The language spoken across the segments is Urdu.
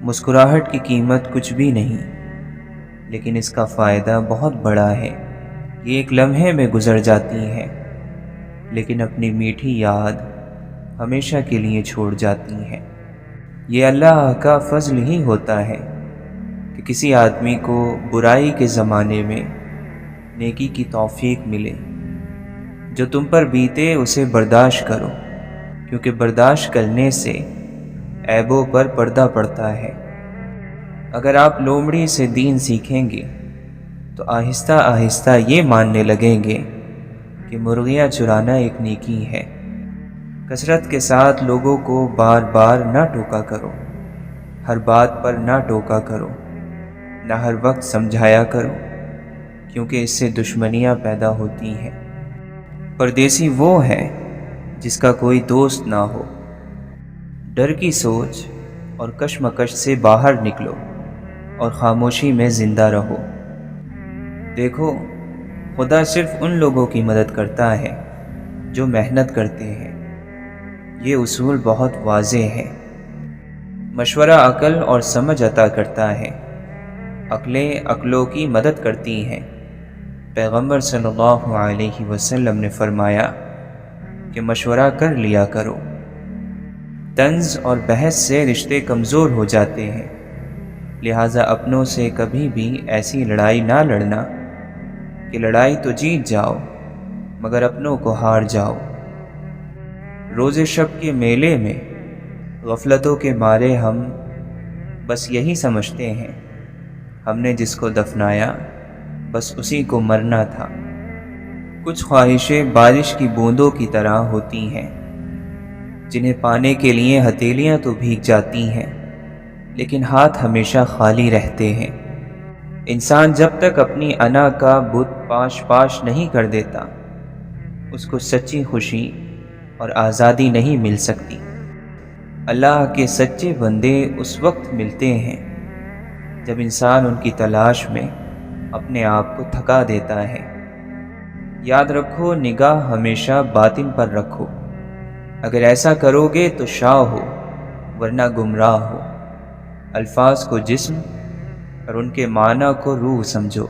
مسکراہٹ کی قیمت کچھ بھی نہیں، لیکن اس کا فائدہ بہت بڑا ہے۔ یہ ایک لمحے میں گزر جاتی ہے، لیکن اپنی میٹھی یاد ہمیشہ کے لیے چھوڑ جاتی ہے۔ یہ اللہ کا فضل ہی ہوتا ہے کہ کسی آدمی کو برائی کے زمانے میں نیکی کی توفیق ملے۔ جو تم پر بیتے اسے برداشت کرو، کیونکہ برداشت کرنے سے عیبوں پر پردہ پڑتا ہے۔ اگر آپ لومڑی سے دین سیکھیں گے تو آہستہ آہستہ یہ ماننے لگیں گے کہ مرغیاں چرانا ایک نیکی ہے۔ کثرت کے ساتھ لوگوں کو بار بار نہ ٹوکا کرو، ہر بات پر نہ ٹوکا کرو، نہ ہر وقت سمجھایا کرو، کیونکہ اس سے دشمنیاں پیدا ہوتی ہیں۔ پردیسی وہ ہے جس کا کوئی دوست نہ ہو۔ ڈر کی سوچ اور کشمکش سے باہر نکلو اور خاموشی میں زندہ رہو۔ دیکھو، خدا صرف ان لوگوں کی مدد کرتا ہے جو محنت کرتے ہیں۔ یہ اصول بہت واضح ہے۔ مشورہ عقل اور سمجھ عطا کرتا ہے، عقلیں عقلوں کی مدد کرتی ہیں۔ پیغمبر صلی اللہ علیہ وسلم نے فرمایا کہ مشورہ کر لیا کرو۔ طنز اور بحث سے رشتے کمزور ہو جاتے ہیں، لہٰذا اپنوں سے کبھی بھی ایسی لڑائی نہ لڑنا کہ لڑائی تو جیت جاؤ مگر اپنوں کو ہار جاؤ۔ روز شب کے میلے میں غفلتوں کے مارے ہم بس یہی سمجھتے ہیں ہم نے جس کو دفنایا بس اسی کو مرنا تھا۔ کچھ خواہشیں بارش کی بوندوں کی طرح ہوتی ہیں، جنہیں پانے کے لیے ہتھیلیاں تو بھیگ جاتی ہیں لیکن ہاتھ ہمیشہ خالی رہتے ہیں۔ انسان جب تک اپنی انا کا بت پاش پاش نہیں کر دیتا، اس کو سچی خوشی اور آزادی نہیں مل سکتی۔ اللہ کے سچے بندے اس وقت ملتے ہیں جب انسان ان کی تلاش میں اپنے آپ کو تھکا دیتا ہے۔ یاد رکھو، نگاہ ہمیشہ باطن پر رکھو۔ اگر ایسا کرو گے تو شاہ ہو ورنہ گمراہ ہو۔ الفاظ کو جسم اور ان کے معنی کو روح سمجھو۔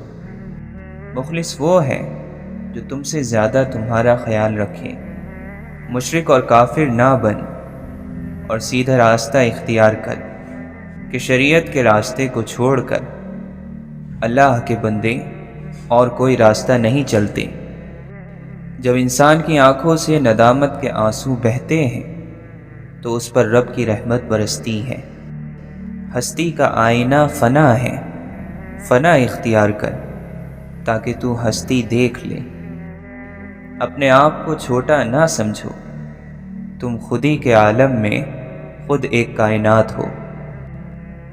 مخلص وہ ہے جو تم سے زیادہ تمہارا خیال رکھے۔ مشرک اور کافر نہ بن اور سیدھا راستہ اختیار کر کہ شریعت کے راستے کو چھوڑ کر اللہ کے بندے اور کوئی راستہ نہیں چلتے۔ جب انسان کی آنکھوں سے ندامت کے آنسو بہتے ہیں تو اس پر رب کی رحمت برستی ہے۔ ہستی کا آئینہ فنا ہے، فنا اختیار کر تاکہ تو ہستی دیکھ لے۔ اپنے آپ کو چھوٹا نہ سمجھو، تم خودی کے عالم میں خود ایک کائنات ہو۔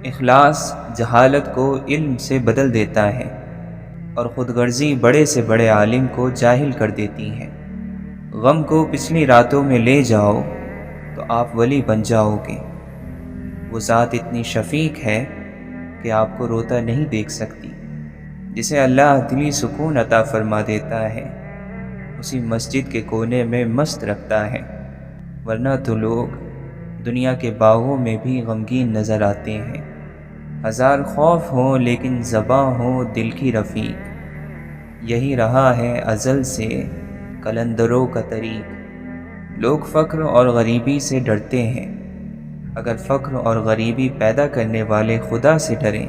اخلاص جہالت کو علم سے بدل دیتا ہے اور خود غرضی بڑے سے بڑے عالم کو جاہل کر دیتی ہے۔ غم کو پچھلی راتوں میں لے جاؤ تو آپ ولی بن جاؤ گے۔ وہ ذات اتنی شفیق ہے کہ آپ کو روتا نہیں دیکھ سکتی۔ جسے اللہ دلی سکون عطا فرما دیتا ہے، اسی مسجد کے کونے میں مست رکھتا ہے، ورنہ تو لوگ دنیا کے باغوں میں بھی غمگین نظر آتے ہیں۔ ہزار خوف ہوں لیکن زباں ہو دل کی رفیق، یہی رہا ہے ازل سے قلندروں کا طریق۔ لوگ فقر اور غریبی سے ڈرتے ہیں، اگر فقر اور غریبی پیدا کرنے والے خدا سے ڈریں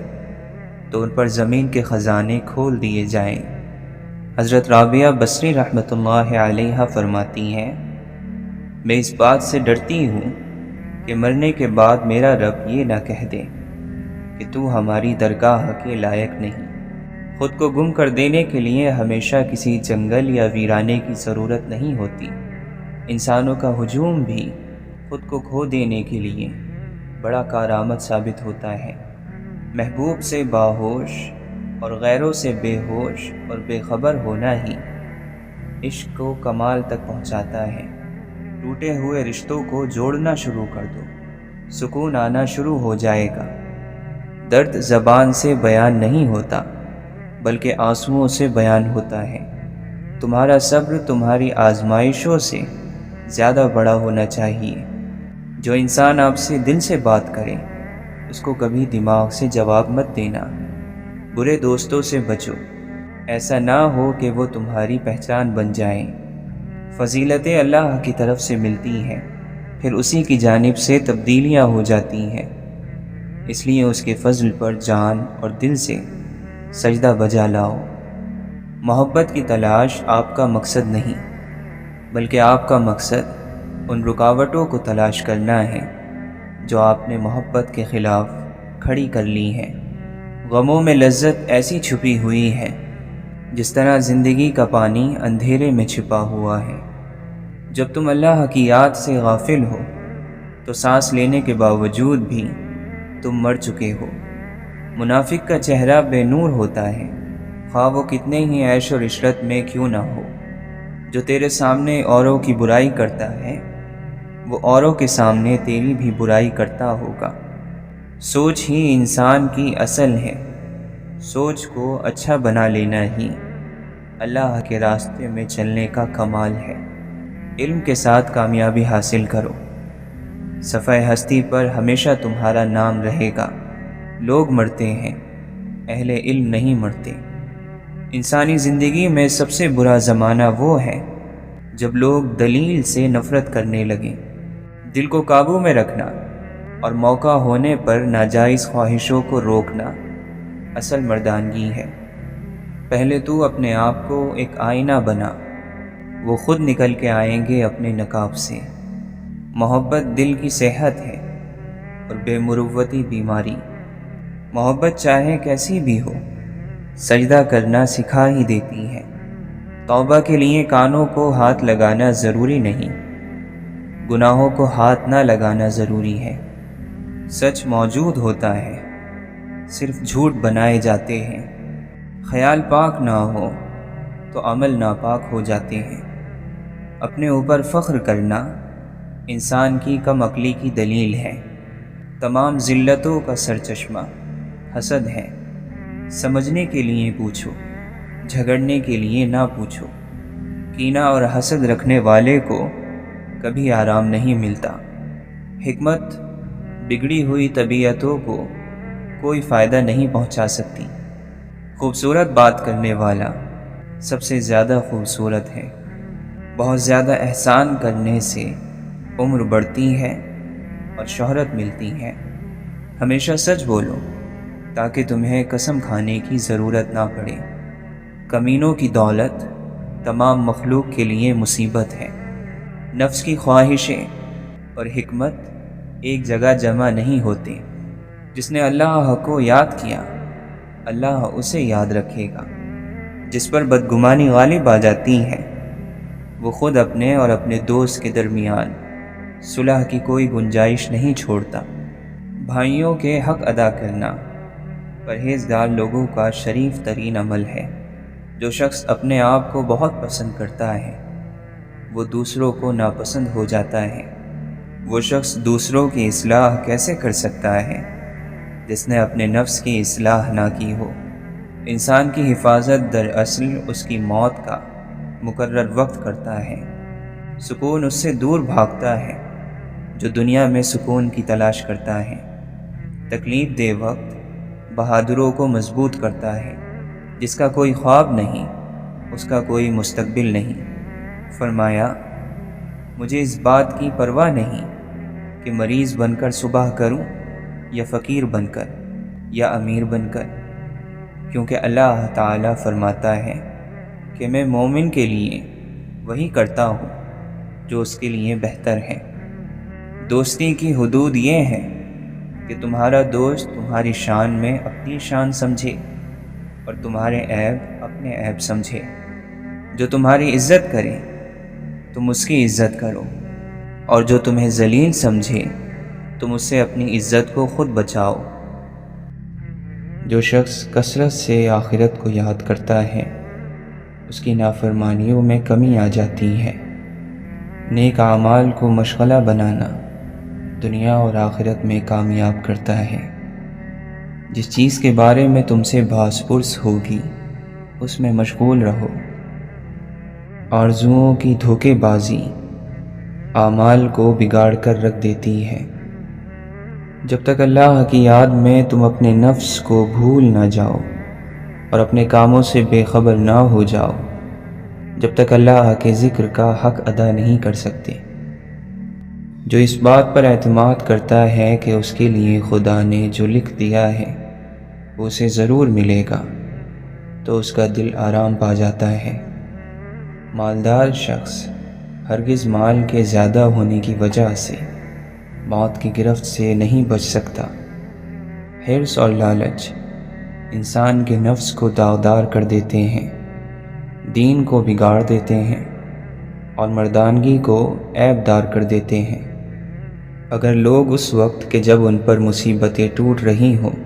تو ان پر زمین کے خزانے کھول دیے جائیں۔ حضرت رابعہ بصری رحمۃ اللہ علیہا فرماتی ہیں، میں اس بات سے ڈرتی ہوں کہ مرنے کے بعد میرا رب یہ نہ کہہ دے کہ تو ہماری درگاہ کے لائق نہیں۔ خود کو گم کر دینے کے لیے ہمیشہ کسی جنگل یا ویرانے کی ضرورت نہیں ہوتی۔ انسانوں کا ہجوم بھی خود کو کھو دینے کے لیے بڑا کارآمد ثابت ہوتا ہے۔ محبوب سے باہوش اور غیروں سے بے ہوش اور بے خبر ہونا ہی عشق کو کمال تک پہنچاتا ہے۔ ٹوٹے ہوئے رشتوں کو جوڑنا شروع کر دو، سکون آنا شروع ہو جائے گا۔ درد زبان سے بیان نہیں ہوتا بلکہ آنسوؤں سے بیان ہوتا ہے۔ تمہارا صبر تمہاری آزمائشوں سے زیادہ بڑا ہونا چاہیے۔ جو انسان آپ سے دل سے بات کرے اس کو کبھی دماغ سے جواب مت دینا۔ برے دوستوں سے بچو، ایسا نہ ہو کہ وہ تمہاری پہچان بن جائیں۔ فضیلتیں اللہ کی طرف سے ملتی ہیں، پھر اسی کی جانب سے تبدیلیاں ہو جاتی ہیں، اس لیے اس کے فضل پر جان اور دل سے سجدہ بجا لاؤ۔ محبت کی تلاش آپ کا مقصد نہیں، بلکہ آپ کا مقصد ان رکاوٹوں کو تلاش کرنا ہے جو آپ نے محبت کے خلاف کھڑی کر لی ہیں۔ غموں میں لذت ایسی چھپی ہوئی ہے جس طرح زندگی کا پانی اندھیرے میں چھپا ہوا ہے۔ جب تم اللہ کی یاد سے غافل ہو تو سانس لینے کے باوجود بھی تم مر چکے ہو۔ منافق کا چہرہ بے نور ہوتا ہے، خواہ وہ کتنے ہی عیش و عشرت میں کیوں نہ ہو۔ جو تیرے سامنے اوروں کی برائی کرتا ہے وہ اوروں کے سامنے تیری بھی برائی کرتا ہوگا۔ سوچ ہی انسان کی اصل ہے، سوچ کو اچھا بنا لینا ہی اللہ کے راستے میں چلنے کا کمال ہے۔ علم کے ساتھ کامیابی حاصل کرو، صفحہ ہستی پر ہمیشہ تمہارا نام رہے گا۔ لوگ مرتے ہیں، اہل علم نہیں مرتے۔ انسانی زندگی میں سب سے برا زمانہ وہ ہے جب لوگ دلیل سے نفرت کرنے لگیں۔ دل کو قابو میں رکھنا اور موقع ہونے پر ناجائز خواہشوں کو روکنا اصل مردانگی ہے۔ پہلے تو اپنے آپ کو ایک آئینہ بنا، وہ خود نکل کے آئیں گے اپنے نقاب سے۔ محبت دل کی صحت ہے اور بے مروتی بیماری۔ محبت چاہے کیسی بھی ہو، سجدہ کرنا سکھا ہی دیتی ہے۔ توبہ کے لیے کانوں کو ہاتھ لگانا ضروری نہیں، گناہوں کو ہاتھ نہ لگانا ضروری ہے۔ سچ موجود ہوتا ہے، صرف جھوٹ بنائے جاتے ہیں۔ خیال پاک نہ ہو تو عمل ناپاک ہو جاتے ہیں۔ اپنے اوپر فخر کرنا انسان کی کم عقلی کی دلیل ہے۔ تمام ذلتوں کا سرچشمہ حسد ہے۔ سمجھنے کے لیے پوچھو، جھگڑنے کے لیے نہ پوچھو۔ کینہ اور حسد رکھنے والے کو کبھی آرام نہیں ملتا۔ حکمت بگڑی ہوئی طبیعتوں کو کوئی فائدہ نہیں پہنچا سکتی۔ خوبصورت بات کرنے والا سب سے زیادہ خوبصورت ہے۔ بہت زیادہ احسان کرنے سے عمر بڑھتی ہے اور شہرت ملتی ہے۔ ہمیشہ سچ بولو تاکہ تمہیں قسم کھانے کی ضرورت نہ پڑے۔ کمینوں کی دولت تمام مخلوق کے لیے مصیبت ہے۔ نفس کی خواہشیں اور حکمت ایک جگہ جمع نہیں ہوتے۔ جس نے اللہ کو یاد کیا اللہ اسے یاد رکھے گا۔ جس پر بدگمانی غالب آ جاتی ہے وہ خود اپنے اور اپنے دوست کے درمیان صلح کی کوئی گنجائش نہیں چھوڑتا۔ بھائیوں کے حق ادا کرنا پرہیزگار لوگوں کا شریف ترین عمل ہے۔ جو شخص اپنے آپ کو بہت پسند کرتا ہے وہ دوسروں کو ناپسند ہو جاتا ہے۔ وہ شخص دوسروں کی اصلاح کیسے کر سکتا ہے جس نے اپنے نفس کی اصلاح نہ کی ہو۔ انسان کی حفاظت دراصل اس کی موت کا مقرر وقت کرتا ہے۔ سکون اس سے دور بھاگتا ہے جو دنیا میں سکون کی تلاش کرتا ہے۔ تکلیف دہ وقت بہادروں کو مضبوط کرتا ہے۔ جس کا کوئی خواب نہیں اس کا کوئی مستقبل نہیں۔ فرمایا، مجھے اس بات کی پرواہ نہیں کہ مریض بن کر صبح کروں یا فقیر بن کر یا امیر بن کر، کیونکہ اللہ تعالیٰ فرماتا ہے کہ میں مومن کے لیے وہی کرتا ہوں جو اس کے لیے بہتر ہے۔ دوستی کی حدود یہ ہے کہ تمہارا دوست تمہاری شان میں اپنی شان سمجھے اور تمہارے عیب اپنے عیب سمجھے۔ جو تمہاری عزت کرے تم اس کی عزت کرو، اور جو تمہیں ذلیل سمجھے تم اس سے اپنی عزت کو خود بچاؤ۔ جو شخص کثرت سے آخرت کو یاد کرتا ہے اس کی نافرمانیوں میں کمی آ جاتی ہے۔ نیک اعمال کو مشغلہ بنانا دنیا اور آخرت میں کامیاب کرتا ہے۔ جس چیز کے بارے میں تم سے بحث پرس ہوگی اس میں مشغول رہو۔ آرزوؤں کی دھوکے بازی اعمال کو بگاڑ کر رکھ دیتی ہے۔ جب تک اللہ کی یاد میں تم اپنے نفس کو بھول نہ جاؤ اور اپنے کاموں سے بے خبر نہ ہو جاؤ، جب تک اللہ کے ذکر کا حق ادا نہیں کر سکتے۔ جو اس بات پر اعتماد کرتا ہے کہ اس کے لیے خدا نے جو لکھ دیا ہے وہ اسے ضرور ملے گا، تو اس کا دل آرام پا جاتا ہے۔ مالدار شخص ہرگز مال کے زیادہ ہونے کی وجہ سے موت کی گرفت سے نہیں بچ سکتا۔ حرص اور لالچ انسان کے نفس کو داغدار کر دیتے ہیں، دین کو بگاڑ دیتے ہیں اور مردانگی کو عیب دار کر دیتے ہیں۔ اگر لوگ اس وقت کہ جب ان پر مصیبتیں ٹوٹ رہی ہوں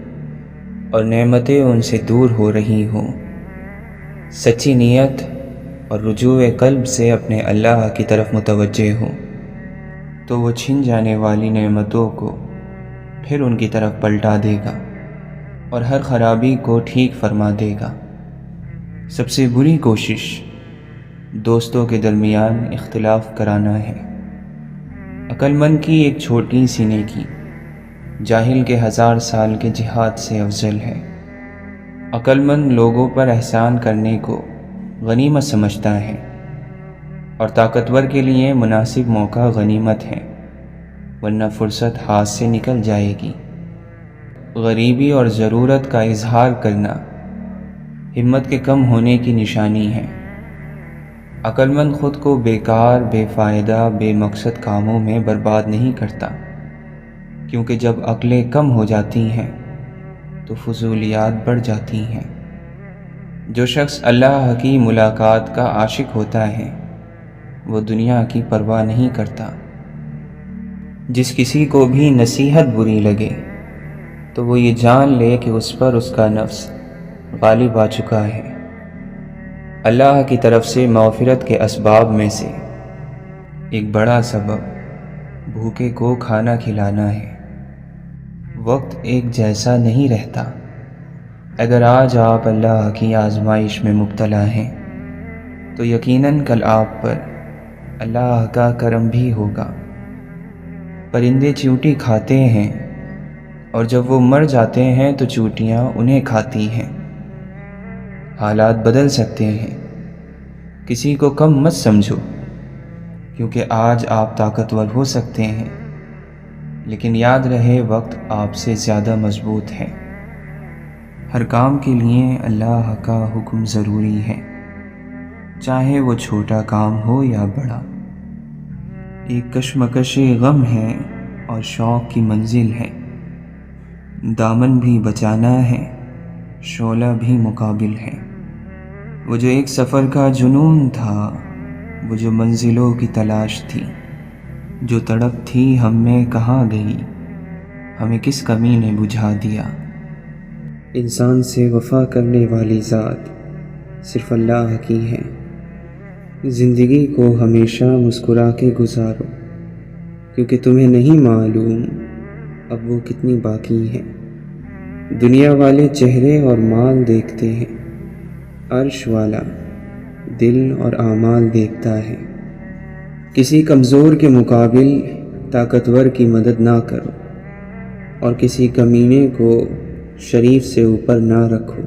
اور نعمتیں ان سے دور ہو رہی ہوں، سچی نیت اور رجوع قلب سے اپنے اللہ کی طرف متوجہ ہوں، تو وہ چھن جانے والی نعمتوں کو پھر ان کی طرف پلٹا دے گا اور ہر خرابی کو ٹھیک فرما دے گا۔ سب سے بری کوشش دوستوں کے درمیان اختلاف کرانا ہے۔ عقل مند کی ایک چھوٹی سی نیکی جاہل کے 1000 سال کے جہاد سے افضل ہے۔ عقل مند لوگوں پر احسان کرنے کو غنیمت سمجھتا ہے اور طاقتور کے لیے مناسب موقع غنیمت ہے، ورنہ فرصت ہاتھ سے نکل جائے گی۔ غریبی اور ضرورت کا اظہار کرنا ہمت کے کم ہونے کی نشانی ہے۔ عقل مند خود کو بیکار، بے فائدہ، بے مقصد کاموں میں برباد نہیں کرتا، کیونکہ جب عقلیں کم ہو جاتی ہیں تو فضولیات بڑھ جاتی ہیں۔ جو شخص اللہ کی ملاقات کا عاشق ہوتا ہے وہ دنیا کی پرواہ نہیں کرتا۔ جس کسی کو بھی نصیحت بری لگے تو وہ یہ جان لے کہ اس پر اس کا نفس غالب آ چکا ہے۔ اللہ کی طرف سے مغفرت کے اسباب میں سے ایک بڑا سبب بھوکے کو کھانا کھلانا ہے۔ وقت ایک جیسا نہیں رہتا۔ اگر آج آپ اللہ کی آزمائش میں مبتلا ہیں تو یقیناً کل آپ پر اللہ کا کرم بھی ہوگا۔ پرندے چیونٹی کھاتے ہیں اور جب وہ مر جاتے ہیں تو چیونٹیاں انہیں کھاتی ہیں۔ حالات بدل سکتے ہیں، کسی کو کم مت سمجھو، کیونکہ آج آپ طاقتور ہو سکتے ہیں، لیکن یاد رہے وقت آپ سے زیادہ مضبوط ہے۔ ہر کام کے لیے اللہ کا حکم ضروری ہے، چاہے وہ چھوٹا کام ہو یا بڑا۔ ایک کشمکش غم ہے اور شوق کی منزل ہے، دامن بھی بچانا ہے، شعلہ بھی مقابل ہے۔ وہ جو ایک سفر کا جنون تھا، وہ جو منزلوں کی تلاش تھی، جو تڑپ تھی ہم میں کہاں گئی، ہمیں کس کمی نے بجھا دیا۔ انسان سے وفا کرنے والی ذات صرف اللہ کی ہے۔ زندگی کو ہمیشہ مسکرا کے گزارو، کیونکہ تمہیں نہیں معلوم اب وہ کتنی باقی ہے۔ دنیا والے چہرے اور مال دیکھتے ہیں، عرش والا دل اور اعمال دیکھتا ہے۔ کسی کمزور کے مقابل طاقتور کی مدد نہ کرو اور کسی کمینے کو شریف سے اوپر نہ رکھو۔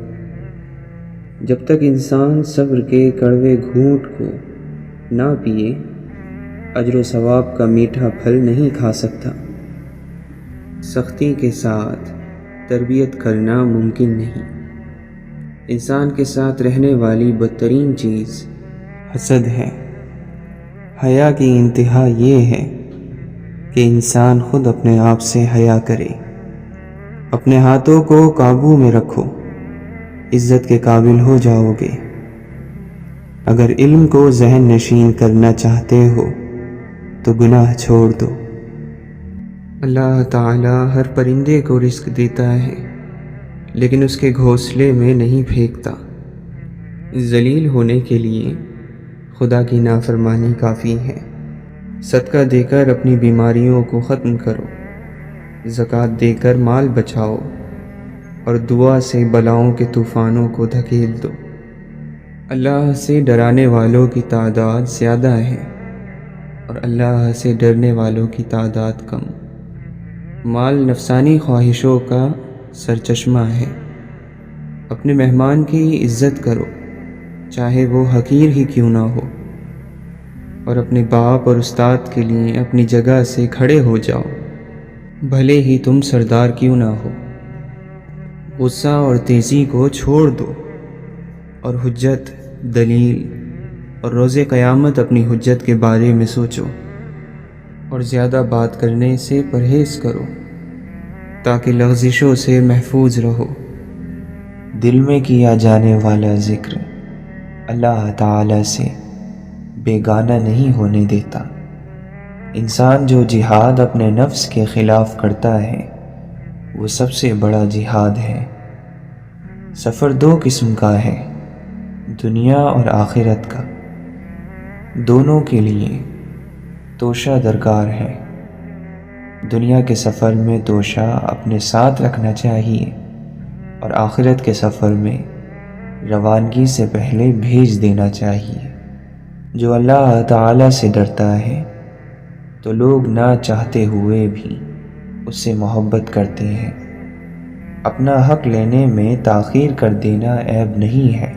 جب تک انسان صبر کے کڑوے گھونٹ کو نہ پیے، اجر و ثواب کا میٹھا پھل نہیں کھا سکتا۔ سختی کے ساتھ تربیت کرنا ممکن نہیں۔ انسان کے ساتھ رہنے والی بدترین چیز حسد ہے۔ حیا کی انتہا یہ ہے کہ انسان خود اپنے آپ سے حیا کرے۔ اپنے ہاتھوں کو قابو میں رکھو، عزت کے قابل ہو جاؤ گے۔ اگر علم کو ذہن نشین کرنا چاہتے ہو تو گناہ چھوڑ دو۔ اللہ تعالی ہر پرندے کو رزق دیتا ہے، لیکن اس کے گھونسلے میں نہیں پھینکتا۔ ذلیل ہونے کے لیے خدا کی نافرمانی کافی ہے۔ صدقہ دے کر اپنی بیماریوں کو ختم کرو، زکوٰۃ دے کر مال بچاؤ اور دعا سے بلاؤں کے طوفانوں کو دھکیل دو۔ اللہ سے ڈرانے والوں کی تعداد زیادہ ہے اور اللہ سے ڈرنے والوں کی تعداد کم۔ مال نفسانی خواہشوں کا سرچشمہ ہے۔ اپنے مہمان کی عزت کرو، چاہے وہ حقیر ہی کیوں نہ ہو، اور اپنے باپ اور استاد کے لیے اپنی جگہ سے کھڑے ہو جاؤ، بھلے ہی تم سردار کیوں نہ ہو۔ غصہ اور تیزی کو چھوڑ دو اور حجت، دلیل اور روز قیامت اپنی حجت کے بارے میں سوچو، اور زیادہ بات کرنے سے پرہیز کرو تاکہ لغزشوں سے محفوظ رہو۔ دل میں کیا جانے والا ذکر اللہ تعالی سے بیگانہ نہیں ہونے دیتا۔ انسان جو جہاد اپنے نفس کے خلاف کرتا ہے وہ سب سے بڑا جہاد ہے۔ سفر دو قسم کا ہے، دنیا اور آخرت کا۔ دونوں کے لیے توشہ درکار ہے۔ دنیا کے سفر میں توشہ اپنے ساتھ رکھنا چاہیے، اور آخرت کے سفر میں روانگی سے پہلے بھیج دینا چاہیے۔ جو اللہ تعالی سے ڈرتا ہے تو لوگ نہ چاہتے ہوئے بھی اس سے محبت کرتے ہیں۔ اپنا حق لینے میں تاخیر کر دینا عیب نہیں ہے،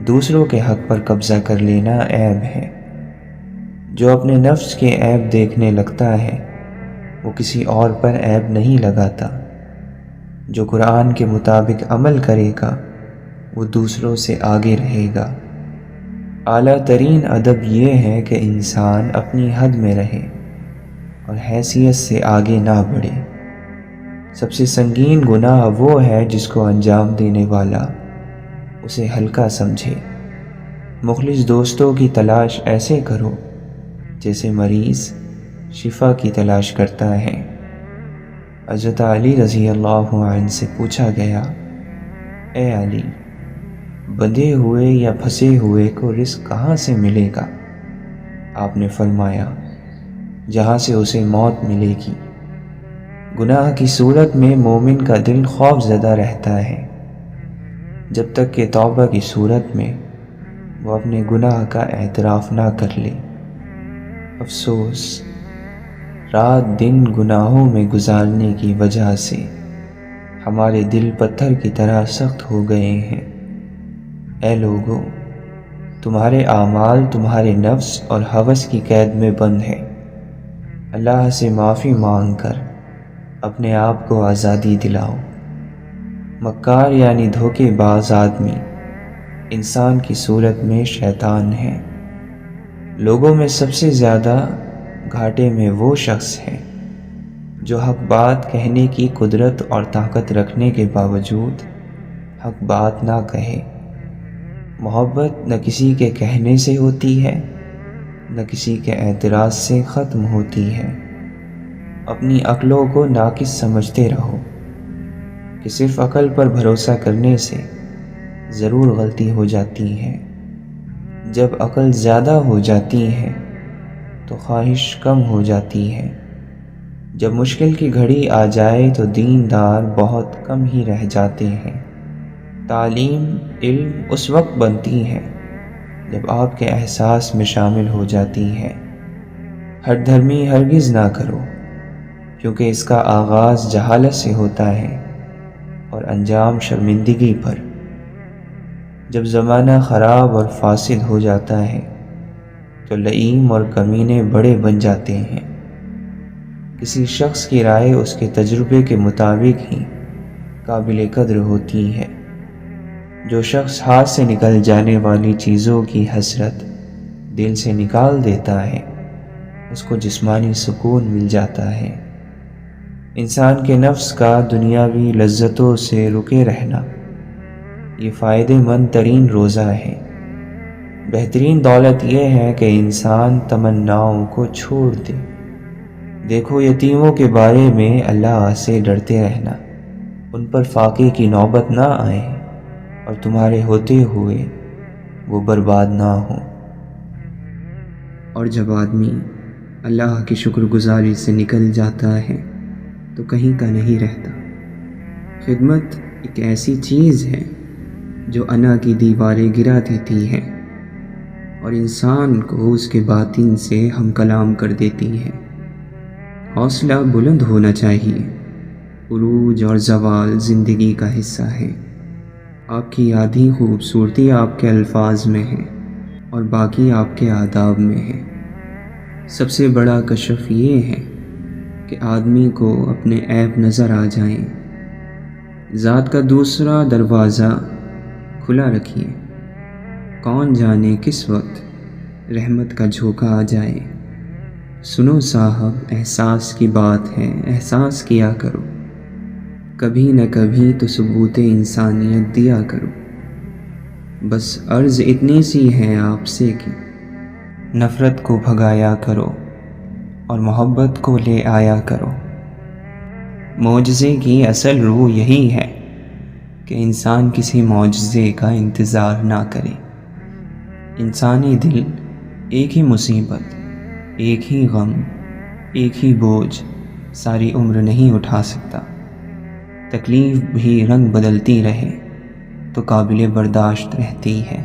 دوسروں کے حق پر قبضہ کر لینا عیب ہے۔ جو اپنے نفس کے عیب دیکھنے لگتا ہے وہ کسی اور پر عیب نہیں لگاتا۔ جو قرآن کے مطابق عمل کرے گا وہ دوسروں سے آگے رہے گا۔ اعلیٰ ترین ادب یہ ہے کہ انسان اپنی حد میں رہے اور حیثیت سے آگے نہ بڑھے۔ سب سے سنگین گناہ وہ ہے جس کو انجام دینے والا اسے ہلکا سمجھے۔ مخلص دوستوں کی تلاش ایسے کرو جیسے مریض شفا کی تلاش کرتا ہے۔ حضرت علی رضی اللہ عنہ سے پوچھا گیا، اے علی، بندھے ہوئے یا پھنسے ہوئے کو رزق کہاں سے ملے گا؟ آپ نے فرمایا، جہاں سے اسے موت ملے گی۔ گناہ کی صورت میں مومن کا دل خوف زدہ رہتا ہے جب تک کہ توبہ کی صورت میں وہ اپنے گناہ کا اعتراف نہ کر لے۔ افسوس، رات دن گناہوں میں گزارنے کی وجہ سے ہمارے دل پتھر کی طرح سخت ہو گئے ہیں۔ اے لوگو، تمہارے اعمال تمہارے نفس اور ہوس کی قید میں بند ہے۔ اللہ سے معافی مانگ کر اپنے آپ کو آزادی دلاؤ۔ مکار یعنی دھوکے باز آدمی انسان کی صورت میں شیطان ہے۔ لوگوں میں سب سے زیادہ گھاٹے میں وہ شخص ہے جو حق بات کہنے کی قدرت اور طاقت رکھنے کے باوجود حق بات نہ کہے۔ محبت نہ کسی کے کہنے سے ہوتی ہے، نہ کسی کے اعتراض سے ختم ہوتی ہے۔ اپنی عقلوں کو ناقص سمجھتے رہو کہ صرف عقل پر بھروسہ کرنے سے ضرور غلطی ہو جاتی ہے۔ جب عقل زیادہ ہو جاتی ہے تو خواہش کم ہو جاتی ہے۔ جب مشکل کی گھڑی آ جائے تو دیندار بہت کم ہی رہ جاتے ہیں۔ تعلیم، علم اس وقت بنتی ہے جب آپ کے احساس میں شامل ہو جاتی ہے۔ ہٹ دھرمی ہرگز نہ کرو، کیونکہ اس کا آغاز جہالت سے ہوتا ہے اور انجام شرمندگی پر۔ جب زمانہ خراب اور فاسد ہو جاتا ہے تو لئیم اور کمینے بڑے بن جاتے ہیں۔ کسی شخص کی رائے اس کے تجربے کے مطابق ہی قابل قدر ہوتی ہے۔ جو شخص ہاتھ سے نکل جانے والی چیزوں کی حسرت دل سے نکال دیتا ہے اس کو جسمانی سکون مل جاتا ہے۔ انسان کے نفس کا دنیاوی لذتوں سے رکے رہنا یہ فائدہ مند ترین روزہ ہے۔ بہترین دولت یہ ہے کہ انسان تمناؤں کو چھوڑ دے۔ دیکھو، یتیموں کے بارے میں اللہ سے ڈرتے رہنا، ان پر فاقے کی نوبت نہ آئے اور تمہارے ہوتے ہوئے وہ برباد نہ ہوں۔ اور جب آدمی اللہ کی شکر گزاری سے نکل جاتا ہے تو کہیں کا نہیں رہتا۔ خدمت ایک ایسی چیز ہے جو انا کی دیواریں گرا دیتی ہے اور انسان کو اس کے باطن سے ہم کلام کر دیتی ہے۔ حوصلہ بلند ہونا چاہیے۔ عروج اور زوال زندگی کا حصہ ہے۔ آپ کی آدھی خوبصورتی آپ کے الفاظ میں ہے اور باقی آپ کے آداب میں ہے۔ سب سے بڑا کشف یہ ہے کہ آدمی کو اپنے عیب نظر آ جائیں۔ ذات کا دوسرا دروازہ کھلا رکھیے، کون جانے کس وقت رحمت کا جھونکا آ جائے۔ سنو صاحب، احساس کی بات ہے، احساس کیا کرو، کبھی نہ کبھی تو ثبوت انسانیت دیا کرو۔ بس عرض اتنی سی ہے آپ سے کہ نفرت کو بھگایا کرو اور محبت کو لے آیا کرو۔ معجزے کی اصل روح یہی ہے کہ انسان کسی معجزے کا انتظار نہ کرے۔ انسانی دل ایک ہی مصیبت، ایک ہی غم، ایک ہی بوجھ ساری عمر نہیں اٹھا سکتا۔ تکلیف بھی رنگ بدلتی رہے تو قابل برداشت رہتی ہے۔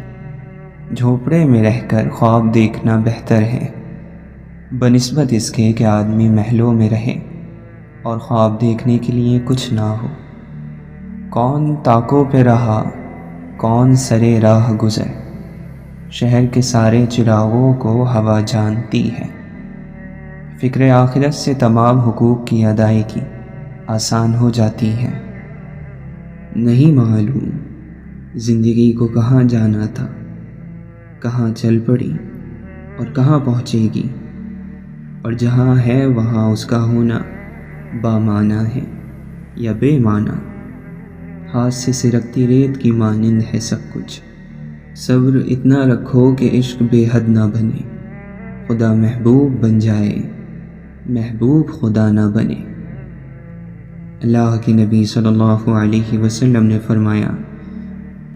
جھوپڑے میں رہ کر خواب دیکھنا بہتر ہے بنسبت اس کے کہ آدمی محلوں میں رہے اور خواب دیکھنے کے لیے کچھ نہ ہو۔ کون طاقوں پہ رہا، کون سرے راہ گزر، شہر کے سارے چراغوں کو ہوا جانتی ہے۔ فکر آخرت سے تمام حقوق کی ادائیگی آسان ہو جاتی ہے۔ نہیں معلوم زندگی کو کہاں جانا تھا، کہاں چل پڑی اور کہاں پہنچے گی، اور جہاں ہے وہاں اس کا ہونا بامعنی ہے یا بے معنی۔ ہاتھ سے سرکتی ریت کی مانند ہے سب کچھ۔ صبر اتنا رکھو کہ عشق بے حد نہ بنے، خدا محبوب بن جائے، محبوب خدا نہ بنے۔ اللہ کے نبی صلی اللہ علیہ وسلم نے فرمایا،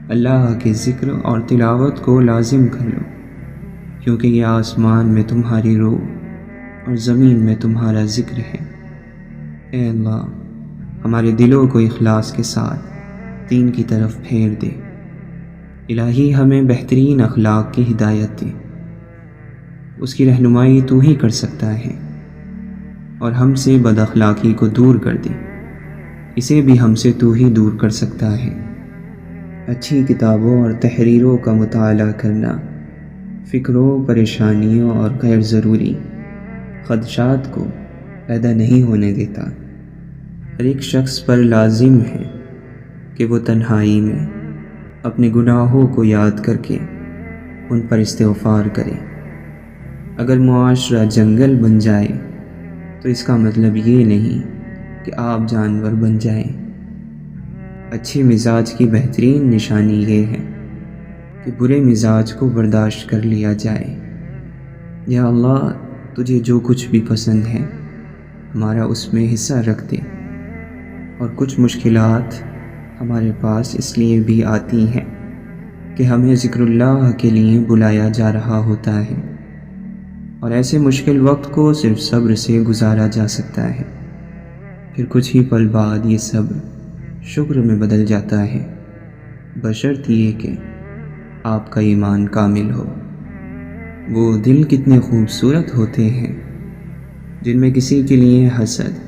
اللہ کے ذکر اور تلاوت کو لازم کر لو، کیونکہ یہ آسمان میں تمہاری روح اور زمین میں تمہارا ذکر ہے۔ اے اللہ، ہمارے دلوں کو اخلاص کے ساتھ دین کی طرف پھیر دے۔ الہی ہمیں بہترین اخلاق کی ہدایت دے، اس کی رہنمائی تو ہی کر سکتا ہے، اور ہم سے بد اخلاقی کو دور کر دے، اسے بھی ہم سے تو ہی دور کر سکتا ہے۔ اچھی کتابوں اور تحریروں کا مطالعہ کرنا فکروں، پریشانیوں اور غیر ضروری خدشات کو پیدا نہیں ہونے دیتا۔ ہر ایک شخص پر لازم ہے کہ وہ تنہائی میں اپنے گناہوں کو یاد کر کے ان پر استغفار کرے۔ اگر معاشرہ جنگل بن جائے تو اس کا مطلب یہ نہیں کہ آپ جانور بن جائیں۔ اچھے مزاج کی بہترین نشانی یہ ہے کہ برے مزاج کو برداشت کر لیا جائے۔ یا اللہ، تجھے جو کچھ بھی پسند ہے ہمارا اس میں حصہ رکھ دے، اور کچھ مشکلات ہمارے پاس اس لیے بھی آتی ہیں کہ ہمیں ذکر اللہ کے لیے بلایا جا رہا ہوتا ہے، اور ایسے مشکل وقت کو صرف صبر سے گزارا جا سکتا ہے۔ پھر کچھ ہی پل بعد یہ صبر شکر میں بدل جاتا ہے، بشرط یہ کہ آپ کا ایمان کامل ہو۔ وہ دل کتنے خوبصورت ہوتے ہیں جن میں کسی کے لیے حسد،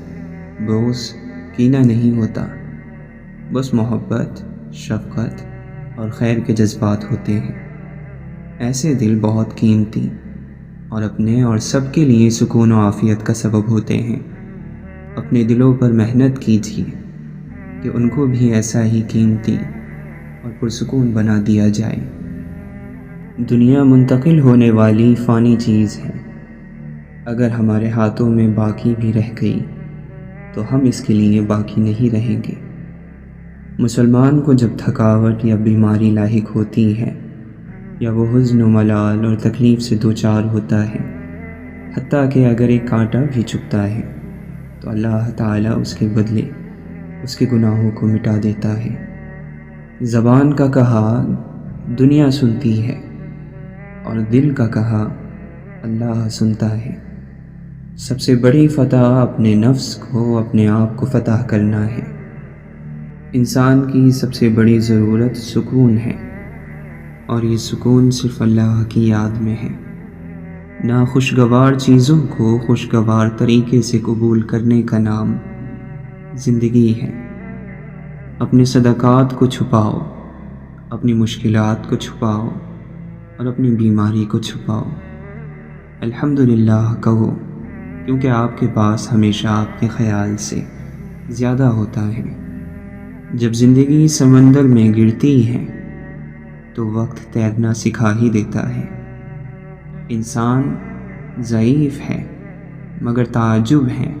بغض، کینہ نہیں ہوتا، بس محبت، شفقت اور خیر کے جذبات ہوتے ہیں۔ ایسے دل بہت قیمتی اور اپنے اور سب کے لیے سکون و عافیت کا سبب ہوتے ہیں۔ اپنے دلوں پر محنت کیجیے کہ ان کو بھی ایسا ہی قیمتی اور پرسکون بنا دیا جائے۔ دنیا منتقل ہونے والی فانی چیز ہے، اگر ہمارے ہاتھوں میں باقی بھی رہ گئی تو ہم اس کے لیے باقی نہیں رہیں گے۔ مسلمان کو جب تھکاوٹ یا بیماری لاحق ہوتی ہے یا وہ حزن و ملال اور تکلیف سے دوچار ہوتا ہے، حتیٰ کہ اگر ایک کانٹا بھی چبھتا ہے تو اللہ تعالیٰ اس کے بدلے اس کے گناہوں کو مٹا دیتا ہے۔ زبان کا کہا دنیا سنتی ہے اور دل کا کہا اللہ سنتا ہے۔ سب سے بڑی فتح اپنے نفس کو، اپنے آپ کو فتح کرنا ہے۔ انسان کی سب سے بڑی ضرورت سکون ہے، اور یہ سکون صرف اللہ کی یاد میں ہے۔ ناخوشگوار چیزوں کو خوشگوار طریقے سے قبول کرنے کا نام زندگی ہے۔ اپنے صدقات کو چھپاؤ، اپنی مشکلات کو چھپاؤ اور اپنی بیماری کو چھپاؤ۔ الحمدللہ کہو، کیونکہ آپ کے پاس ہمیشہ آپ کے خیال سے زیادہ ہوتا ہے۔ جب زندگی سمندر میں گرتی ہے تو وقت تیرنا سکھا ہی دیتا ہے۔ انسان ضعیف ہے، مگر تعجب ہے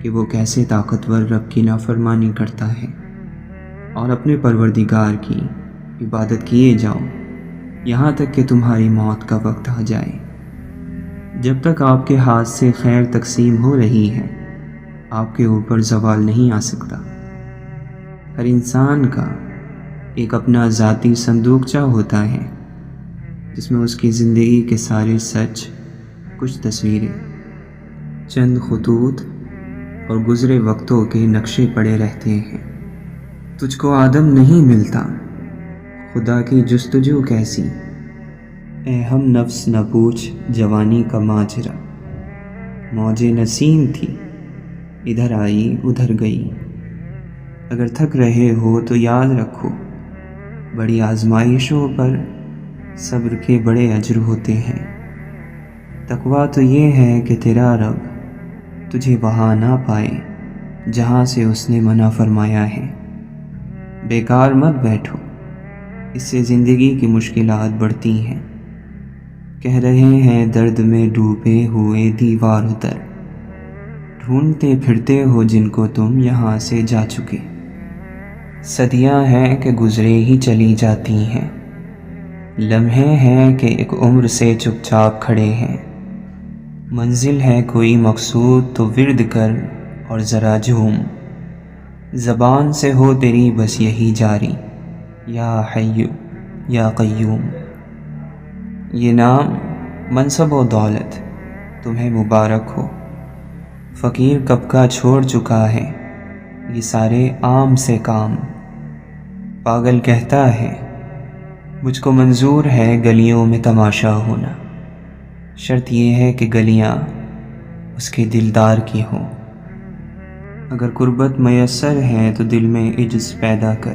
کہ وہ کیسے طاقتور رب کی نافرمانی کرتا ہے اور اپنے پروردگار کی عبادت کیے جاؤ یہاں تک کہ تمہاری موت کا وقت آ جائے۔ جب تک آپ کے ہاتھ سے خیر تقسیم ہو رہی ہے، آپ کے اوپر زوال نہیں آ سکتا۔ ہر انسان کا ایک اپنا ذاتی صندوقچہ ہوتا ہے جس میں اس کی زندگی کے سارے سچ، کچھ تصویریں، چند خطوط اور گزرے وقتوں کے نقشے پڑے رہتے ہیں۔ تجھ کو آدم نہیں ملتا، خدا کی جستجو کیسی؟ اے ہم نفس نہ پوچھ جوانی کا ماجرا، موج نسیم تھی ادھر آئی ادھر گئی۔ اگر تھک رہے ہو تو یاد رکھو، بڑی آزمائشوں پر صبر کے بڑے اجر ہوتے ہیں۔ تقویٰ تو یہ ہے کہ تیرا رب تجھے وہاں نہ پائے جہاں سے اس نے منع فرمایا ہے۔ بیکار مت بیٹھو، اس سے زندگی کی مشکلات بڑھتی ہیں۔ کہہ رہے ہیں درد میں ڈوبے ہوئے دیوار اتر، ڈھونڈتے پھرتے ہو جن کو تم یہاں سے جا چکے۔ صدیاں ہیں کہ گزرے ہی چلی جاتی ہیں، لمحے ہیں کہ ایک عمر سے چپ چاپ کھڑے ہیں۔ منزل ہے کوئی مقصود تو ورد کر اور ذرا جھوم، زبان سے ہو تیری بس یہی جاری، یا حی یا قیوم۔ یہ نام، منصب و دولت تمہیں مبارک ہو، فقیر کب کا چھوڑ چکا ہے یہ سارے عام سے کام۔ پاگل کہتا ہے مجھ کو منظور ہے گلیوں میں تماشا ہونا، شرط یہ ہے کہ گلیاں اس کے دلدار کی ہوں۔ اگر قربت میسر ہے تو دل میں عجز پیدا کر،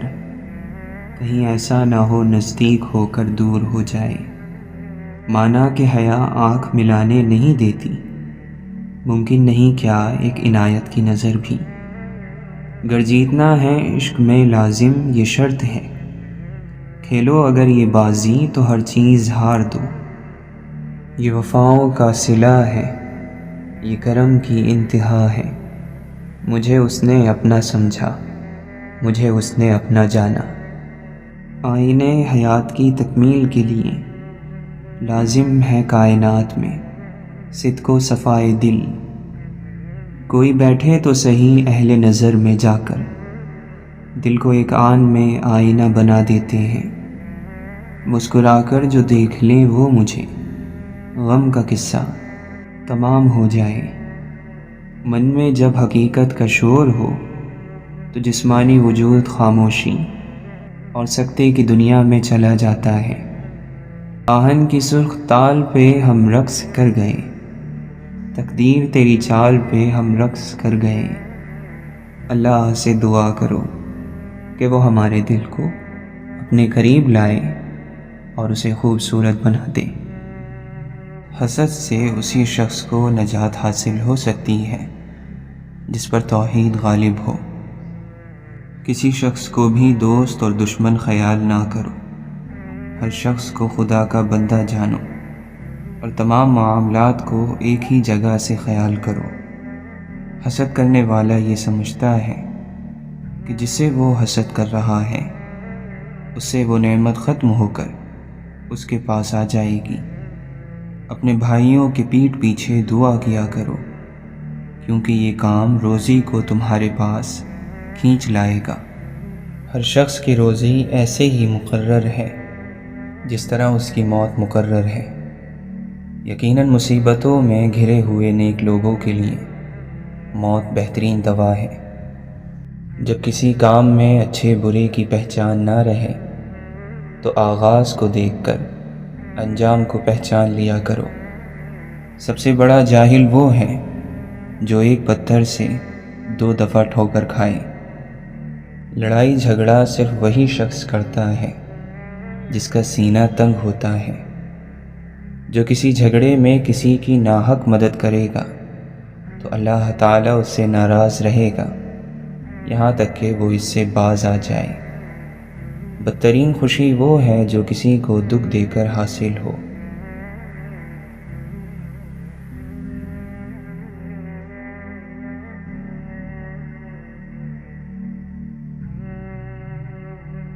کہیں ایسا نہ ہو نزدیک ہو کر دور ہو جائے۔ مانا کہ حیا آنکھ ملانے نہیں دیتی، ممکن نہیں کیا ایک عنایت کی نظر بھی۔ گر جیتنا ہے عشق میں لازم یہ شرط ہے، کھیلو اگر یہ بازی تو ہر چیز ہار دو۔ یہ وفاؤں کا صلہ ہے، یہ کرم کی انتہا ہے۔ مجھے اس نے اپنا سمجھا، مجھے اس نے اپنا جانا۔ آئینے حیات کی تکمیل کے لیے لازم ہے کائنات میں صدق و صفائے دل۔ کوئی بیٹھے تو صحیح اہل نظر میں جا کر، دل کو ایک آن میں آئینہ بنا دیتے ہیں۔ مسکرا کر جو دیکھ لیں وہ مجھے، غم کا قصہ تمام ہو جائے۔ من میں جب حقیقت کا شور ہو تو جسمانی وجود خاموشی اور سکتے کی دنیا میں چلا جاتا ہے۔ آہن کی سرخ تال پہ ہم رقص کر گئے، تقدیر تیری چال پہ ہم رقص کر گئے۔ اللہ سے دعا کرو کہ وہ ہمارے دل کو اپنے قریب لائے اور اسے خوبصورت بنا دے۔ حسد سے اسی شخص کو نجات حاصل ہو سکتی ہے جس پر توحید غالب ہو۔ کسی شخص کو بھی دوست اور دشمن خیال نہ کرو، ہر شخص کو خدا کا بندہ جانو اور تمام معاملات کو ایک ہی جگہ سے خیال کرو۔ حسد کرنے والا یہ سمجھتا ہے کہ جسے وہ حسد کر رہا ہے اس سے وہ نعمت ختم ہو کر اس کے پاس آ جائے گی۔ اپنے بھائیوں کے پیٹھ پیچھے دعا کیا کرو، کیونکہ یہ کام روزی کو تمہارے پاس کھینچ لائے گا۔ ہر شخص کی روزی ایسے ہی مقرر ہے جس طرح اس کی موت مقرر ہے۔ یقیناً مصیبتوں میں گھرے ہوئے نیک لوگوں کے لیے موت بہترین دوا ہے۔ جب کسی کام میں اچھے برے کی پہچان نہ رہے تو آغاز کو دیکھ کر انجام کو پہچان لیا کرو۔ سب سے بڑا جاہل وہ ہے جو ایک پتھر سے 2 دفعہ ٹھوکر کھائے۔ لڑائی جھگڑا صرف وہی شخص کرتا ہے جس کا سینہ تنگ ہوتا ہے۔ جو کسی جھگڑے میں کسی کی ناحق مدد کرے گا تو اللہ تعالیٰ اس سے ناراض رہے گا یہاں تک کہ وہ اس سے باز آ جائے۔ بدترین خوشی وہ ہے جو کسی کو دکھ دے کر حاصل ہو۔